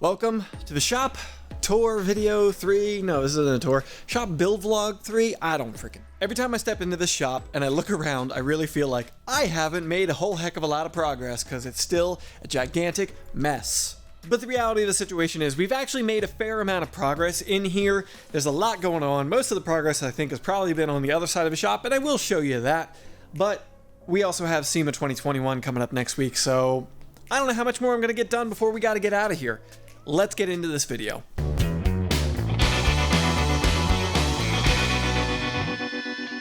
Welcome to the shop tour video 3. No, this isn't a tour. Shop build vlog 3. I don't freaking. Every time I step into this shop and I look around, I really feel like I haven't made a whole heck of a lot of progress because it's still a gigantic mess. But the reality of the situation is we've actually made a fair amount of progress in here. There's a lot going on. Most of the progress I think has probably been on the other side of the shop, and I will show you that. But we also have SEMA 2021 coming up next week, so I don't know how much more I'm going to get done before we got to get out of here. Let's get into this video.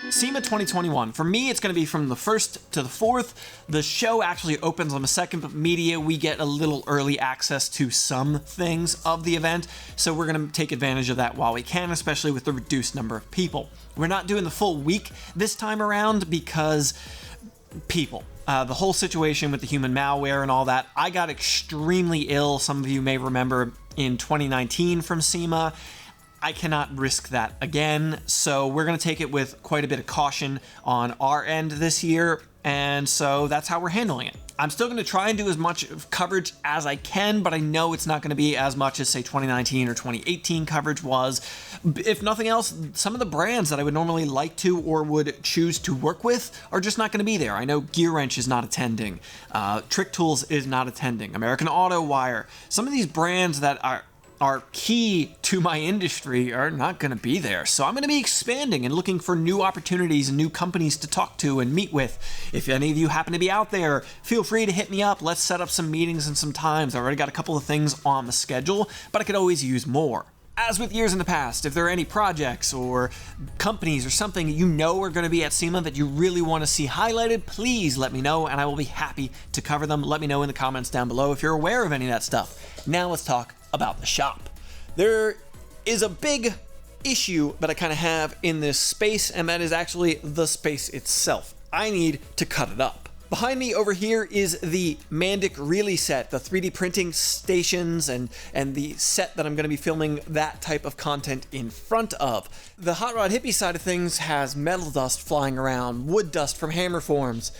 SEMA 2021. For me, it's going to be from the 1st to the 4th. The show actually opens on the 2nd, but media, we get a little early access to some things of the event, so we're going to take advantage of that while we can, especially with the reduced number of people. We're not doing the full week this time around because people. The whole situation with the human malware and all that. I got extremely ill, some of you may remember, in 2019 from SEMA. I cannot risk that again, so we're going to take it with quite a bit of caution on our end this year, and so that's how we're handling it. I'm still going to try and do as much coverage as I can, but I know it's not going to be as much as, say, 2019 or 2018 coverage was. If nothing else, some of the brands that I would normally like to or would choose to work with are just not going to be there. I know Gear Wrench is not attending, Trick Tools is not attending, American Auto Wire. Some of these brands that are key to my industry are not going to be there. So I'm going to be expanding and looking for new opportunities and new companies to talk to and meet with. If any of you happen to be out there, feel free to hit me up. Let's set up some meetings and some times. I've already got a couple of things on the schedule, but I could always use more. As with years in the past, if there are any projects or companies or something you know are going to be at SEMA that you really want to see highlighted, please let me know and I will be happy to cover them. Let me know in the comments down below if you're aware of any of that stuff. Now let's talk about the shop. There is a big issue that I kind of have in this space, and that is actually the space itself. I need to cut it up. Behind me over here is the Mandic Really set, the 3D printing stations and the set that I'm going to be filming that type of content in front of. The HotRodHippie side of things has metal dust flying around, wood dust from hammer forms.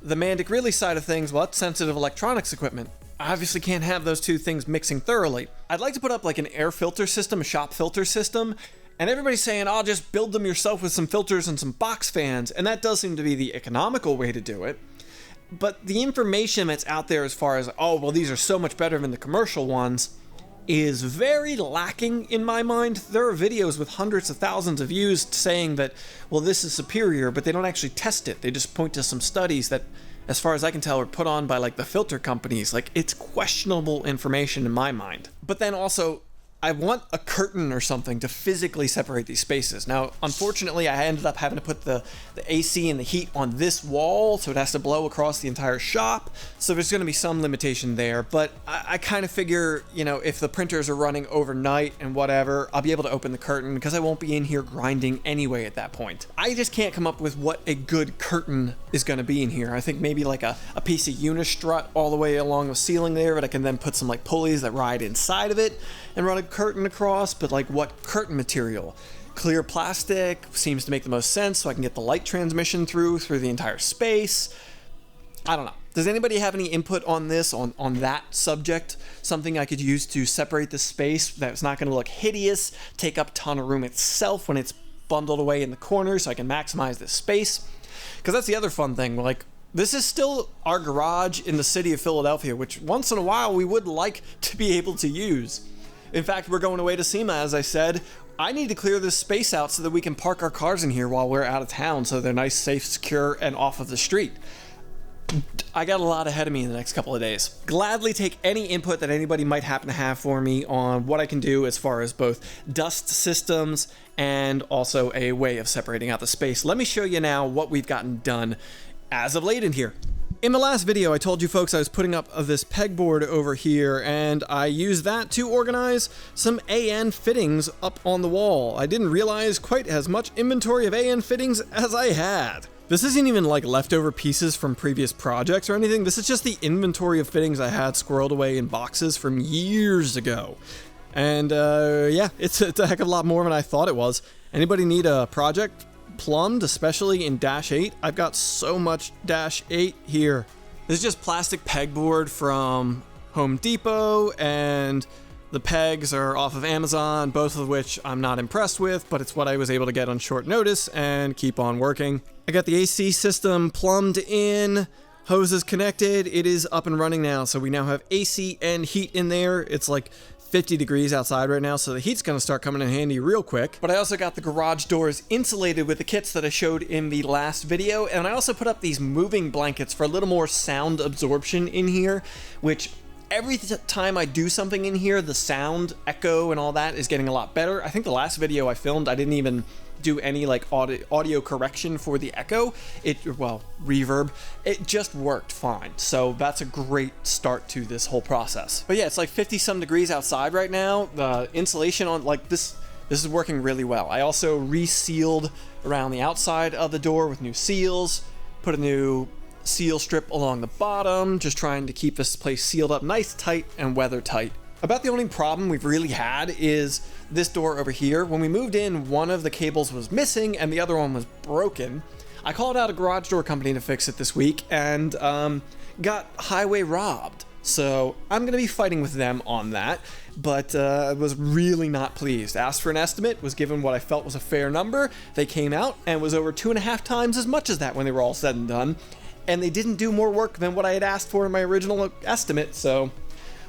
The Mandic Really side of things, well, that's sensitive electronics equipment. I obviously can't have those two things mixing thoroughly. I'd like to put up like an air filter system, a shop filter system, and everybody's saying, oh, just build them yourself with some filters and some box fans, and that does seem to be the economical way to do it. But the information that's out there as far as, oh, well, these are so much better than the commercial ones, is very lacking in my mind. There are videos with hundreds of thousands of views saying that, well, this is superior, but they don't actually test it. They just point to some studies that, as far as I can tell, were put on by like the filter companies. Like, it's questionable information in my mind. But then also, I want a curtain or something to physically separate these spaces. Now, unfortunately, I ended up having to put the AC and the heat on this wall, so it has to blow across the entire shop. So there's going to be some limitation there. But I kind of figure, you know, if the printers are running overnight and whatever, I'll be able to open the curtain because I won't be in here grinding anyway at that point. I just can't come up with what a good curtain is going to be in here. I think maybe like a piece of unistrut all the way along the ceiling there, but I can then put some like pulleys that ride inside of it and run a curtain across. But like, what curtain material? Clear plastic seems to make the most sense, so I can get the light transmission through the entire space. I don't know. Does anybody have any input on this, on that subject? Something I could use to separate the space that's not going to look hideous, take up a ton of room itself when it's bundled away in the corner, so I can maximize this space? Because that's the other fun thing. Like, this is still our garage in the city of Philadelphia, which once in a while we would like to be able to use. In fact, we're going away to SEMA, as I said. I need to clear this space out so that we can park our cars in here while we're out of town, so they're nice, safe, secure, and off of the street. I got a lot ahead of me in the next couple of days. Gladly take any input that anybody might happen to have for me on what I can do as far as both dust systems and also a way of separating out the space. Let me show you now what we've gotten done as of late in here. In the last video, I told you folks I was putting up this pegboard over here, and I used that to organize some AN fittings up on the wall. I didn't realize quite as much inventory of AN fittings as I had. This isn't even like leftover pieces from previous projects or anything. This is just the inventory of fittings I had squirreled away in boxes from years ago. And yeah, it's a heck of a lot more than I thought it was. Anybody need a project plumbed, especially in Dash 8? I've got so much Dash 8 here. This is just plastic pegboard from Home Depot, and The pegs are off of Amazon, both of which I'm not impressed with, but it's what I was able to get on short notice and keep on working. I got the AC system plumbed in, hoses connected, it is up and running now, so we now have AC and heat in there. It's like 50 degrees outside right now, so the heat's gonna start coming in handy real quick. But I also got the garage doors insulated with the kits that I showed in the last video, and I also put up these moving blankets for a little more sound absorption in here, which every time I do something in here, the sound echo and all that is getting a lot better. I think the last video I filmed, I didn't even do any like audio correction for the echo. Reverb. It just worked fine. So that's a great start to this whole process. But yeah, it's like 50 some degrees outside right now. The insulation on like this is working really well. I also resealed around the outside of the door with new seals, put a new seal strip along the bottom, just trying to keep this place sealed up nice, tight, and weather tight. About the only problem we've really had is this door over here. When we moved in, one of the cables was missing and the other one was broken. I called out a garage door company to fix it this week and got highway robbed. So I'm gonna be fighting with them on that, but I was really not pleased. Asked for an estimate, was given what I felt was a fair number. They came out and was over 2.5 times as much as that when they were all said and done. And they didn't do more work than what I had asked for in my original estimate, so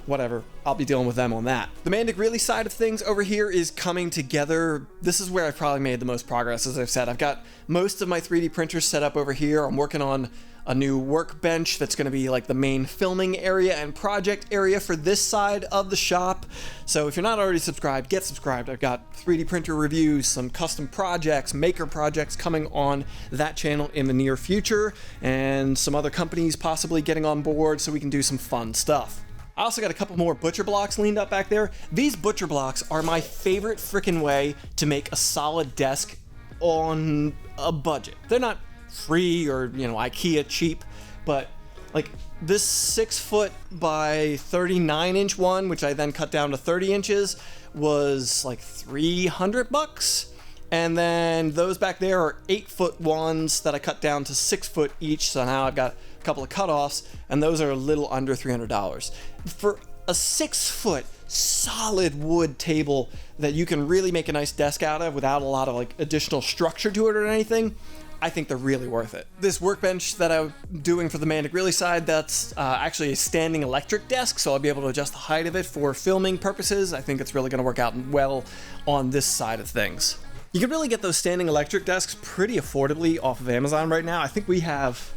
whatever, I'll be dealing with them on that. The Mandic Really side of things over here is coming together. This is where I've probably made the most progress, as I've said. I've got most of my 3D printers set up over here. I'm working on a new workbench that's going to be like the main filming area and project area for this side of the shop. So if you're not already subscribed, get subscribed. I've got 3D printer reviews, some custom projects, maker projects coming on that channel in the near future, and some other companies possibly getting on board so we can do some fun stuff. I also got a couple more butcher blocks leaned up back there. These butcher blocks are my favorite freaking way to make a solid desk on a budget. They're not free or, you know, IKEA cheap, but like this 6 foot by 39 inch one, which I then cut down to 30 inches, was like $300. And then those back there are 8 foot ones that I cut down to 6 foot each. So now I've got a couple of cutoffs, and those are a little under $300. For a 6 foot solid wood table that you can really make a nice desk out of without a lot of like additional structure to it or anything, I think they're really worth it. This workbench that I'm doing for the Mandic Really side, that's actually a standing electric desk, so I'll be able to adjust the height of it for filming purposes. I think it's really gonna work out well on this side of things. You can really get those standing electric desks pretty affordably off of Amazon right now. I think we have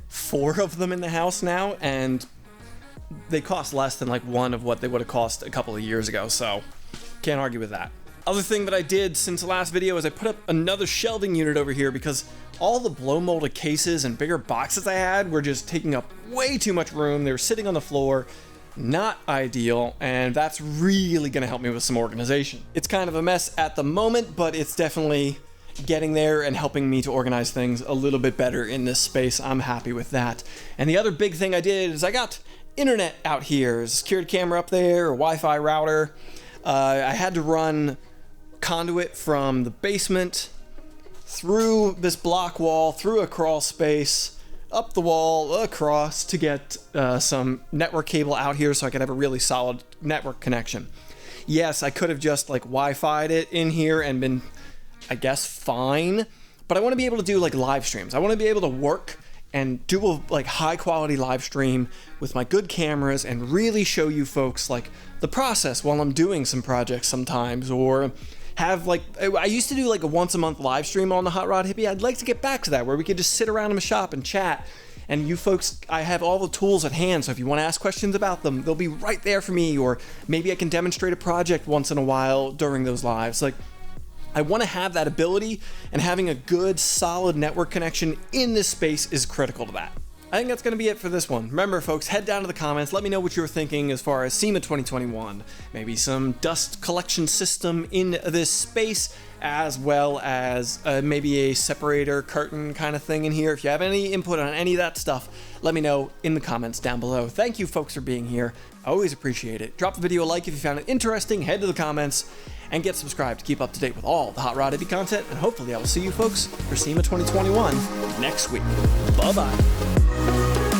4 of them in the house now, and they cost less than like one of what they would have cost a couple of years ago, so can't argue with that. Other thing that I did since the last video is I put up another shelving unit over here because all the blow molded cases and bigger boxes I had were just taking up way too much room. They were sitting on the floor, not ideal, and that's really gonna help me with some organization. It's kind of a mess at the moment, but it's definitely getting there and helping me to organize things a little bit better in this space. I'm happy with that. And the other big thing I did is I got internet out here. There's a security camera up there, a Wi-Fi router. I had to run conduit from the basement through this block wall, through a crawl space, up the wall, across to get some network cable out here so I could have a really solid network connection. Yes, I could have just like Wi-Fi'd it in here and been, I guess, fine, but I want to be able to do like live streams. I want to be able to work and do a like high quality live stream with my good cameras and really show you folks like the process while I'm doing some projects sometimes, or have like, I used to do like a once a month live stream on the HotRodHippie. I'd like to get back to that where we could just sit around in the shop and chat. And you folks, I have all the tools at hand, so if you want to ask questions about them, they'll be right there for me, or maybe I can demonstrate a project once in a while during those lives. Like, I want to have that ability, and having a good, solid network connection in this space is critical to that. I think that's going to be it for this one. Remember, folks, head down to the comments. Let me know what you're thinking as far as SEMA 2021. Maybe some dust collection system in this space, as well as maybe a separator curtain kind of thing in here. If you have any input on any of that stuff, let me know in the comments down below. Thank you, folks, for being here. I always appreciate it. Drop the video a like if you found it interesting. Head to the comments and get subscribed to keep up to date with all the HotRodHippie content. And hopefully I will see you folks for SEMA 2021 next week. Bye-bye.